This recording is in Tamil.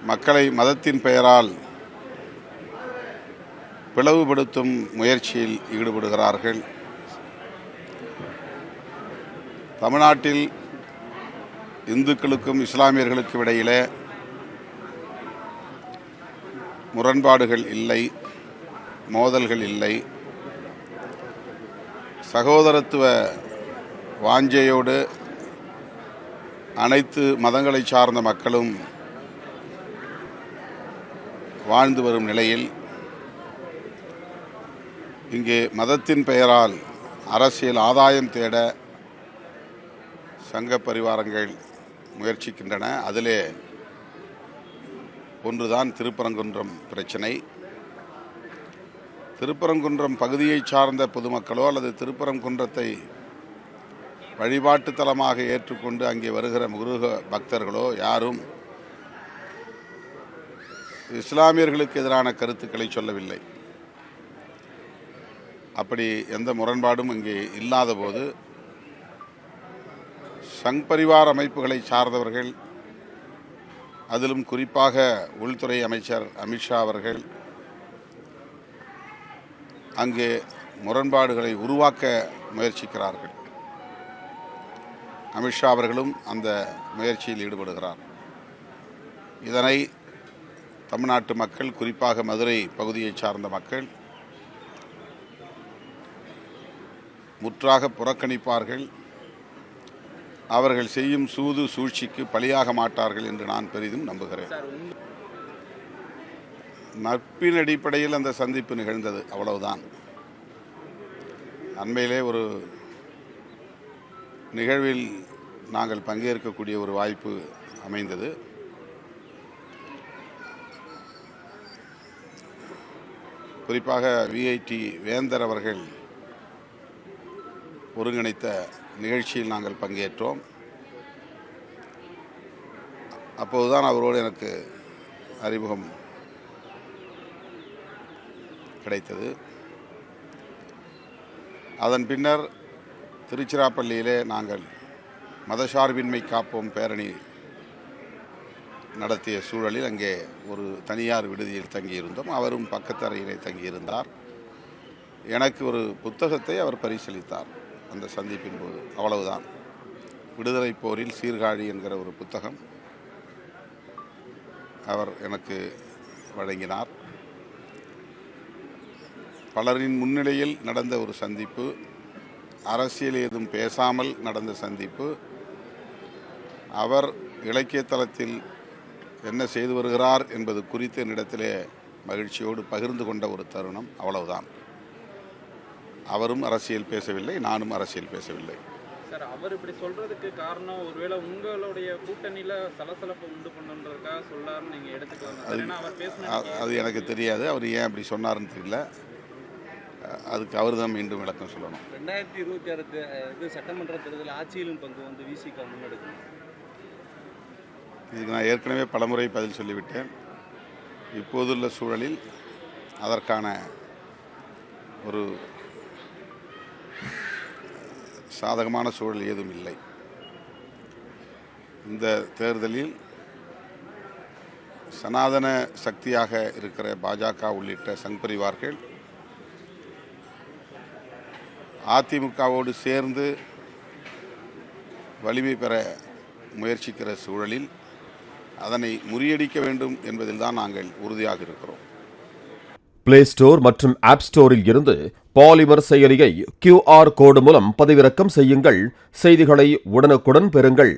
மக்களை மதத்தின் பெயரால் பிளவுபடுத்தும் முயற்சியில் ஈடுபடுகிறார்கள். தமிழ்நாட்டில் இந்துக்களுக்கும் இஸ்லாமியர்களுக்கும் இடையிலே முரண்பாடுகள் இல்லை, மோதல்கள் இல்லை. சகோதரத்துவ வாஞ்சையோடு அனைத்து மதங்களை சார்ந்த மக்களும் வாழ்ந்து வரும் நிலையில் இங்கே மதத்தின் பெயரால் அரசியல் ஆதாயம் தேட சங்க பரிவாரங்கள் முயற்சிக்கின்றன. அதிலே ஒன்றுதான் திருப்பரங்குன்றம் பிரச்சனை. திருப்பரங்குன்றம் பகுதியை சார்ந்த பொதுமக்களோ அல்லது திருப்பரங்குன்றத்தை வழிபாட்டு தலமாக ஏற்றுக்கொண்டு அங்கே வருகிற முருக பக்தர்களோ யாரும் இஸ்லாமியர்களுக்கு எதிரான கருத்துக்களை சொல்லவில்லை. அப்படி எந்த முரண்பாடும் இங்கே இல்லாத போது சங் பரிவார் அமைப்புகளை சார்ந்தவர்கள், அதிலும் குறிப்பாக உள்துறை அமைச்சர் அமித்ஷா அவர்கள் அங்கே முரண்பாடுகளை உருவாக்க முயற்சிக்கிறார்கள். அமித்ஷா அவர்களும் அந்த முயற்சியில் ஈடுபடுகிறார். இதனை தமிழ்நாட்டு மக்கள், குறிப்பாக மதுரை பகுதியை சார்ந்த மக்கள் முற்றாக புறக்கணிப்பார்கள். அவர்கள் செய்யும் சூது சூழ்ச்சிக்கு பலியாக மாட்டார்கள் என்று நான் பெரிதும் நம்புகிறேன். நட்பின் அடிப்படையில் அந்த சந்திப்பு நிகழ்ந்தது, அவ்வளவுதான். அண்மையிலே ஒரு நிகழ்வில் நாங்கள் பங்கேற்கக்கூடிய ஒரு வாய்ப்பு அமைந்தது. குறிப்பாக விஐடி வேந்தர் அவர்கள் ஒருங்கிணைத்த நிகழ்ச்சியில் நாங்கள் பங்கேற்றோம். அப்போதுதான் அவரோடு எனக்கு அறிமுகம் கிடைத்தது. அதன் பின்னர் திருச்சிராப்பள்ளியிலே நாங்கள் மதசார்பின்மை காப்போம் பேரணி நடத்திய சூழலில் அங்கே ஒரு தனியார் விடுதியில் தங்கியிருந்தோம். அவரும் பக்கத்து அறையிலே தங்கியிருந்தார். எனக்கு ஒரு புத்தகத்தை அவர் பரிசளித்தார் அந்த சந்திப்பின் போது, அவ்வளவுதான். விடுதலை போரில் சீர்காழி என்கிற ஒரு புத்தகம் அவர் எனக்கு வழங்கினார். பலரின் முன்னிலையில் நடந்த ஒரு சந்திப்பு, அரசியல் ஏதும் பேசாமல் நடந்த சந்திப்பு. அவர் இலக்கிய தளத்தில் என்ன செய்து வருகிறார் என்பது குறித்து என்னிடத்திலே மகிழ்ச்சியோடு பகிர்ந்து கொண்ட ஒரு தருணம், அவ்வளவுதான். அவரும் அரசியல் பேசவில்லை, நானும் அரசியல் பேசவில்லை. சார், அவர் இப்படி சொல்றதுக்கு காரணம் ஒருவேளை உங்களுடைய கூட்டணியில சலசலப்பு உண்டு பண்ணுறதுக்காக சொல்லாருன்னு நீங்க எடுத்துக்கலாம். அது எனக்கு தெரியாது. அவர் ஏன் அப்படி சொன்னார்னு தெரியல. அதுக்கு அவர் தான் மீண்டும் விளக்கம் சொல்லணும். 2026 சட்டமன்ற தேர்தல் ஆட்சியிலும் பங்கு வந்து விசிக முன்னெடுக்கணும். இதுக்கு நான் ஏற்கனவே பலமுறை பதில் சொல்லிவிட்டேன். இப்போதுள்ள சூழலில் அதற்கான ஒரு சாதகமான சூழல் ஏதும் இல்லை. இந்த தேர்தலில் சனாதன சக்தியாக இருக்கிற பாஜக உள்ளிட்ட சங் பரிவார்கள் அதிமுகவோடு சேர்ந்து வலிமை பெற முயற்சிக்கிற சூழலில் அதனை முறியடிக்க வேண்டும் என்பதில் தான் நாங்கள் உறுதியாக இருக்கிறோம். பிளே ஸ்டோர் மற்றும் ஆப் ஸ்டோரில் இருந்து பாலிமர் செயலியை QR கோடு மூலம் பதிவிறக்கம் செய்யுங்கள். செய்திகளை உடனுக்குடன் பெறுங்கள்.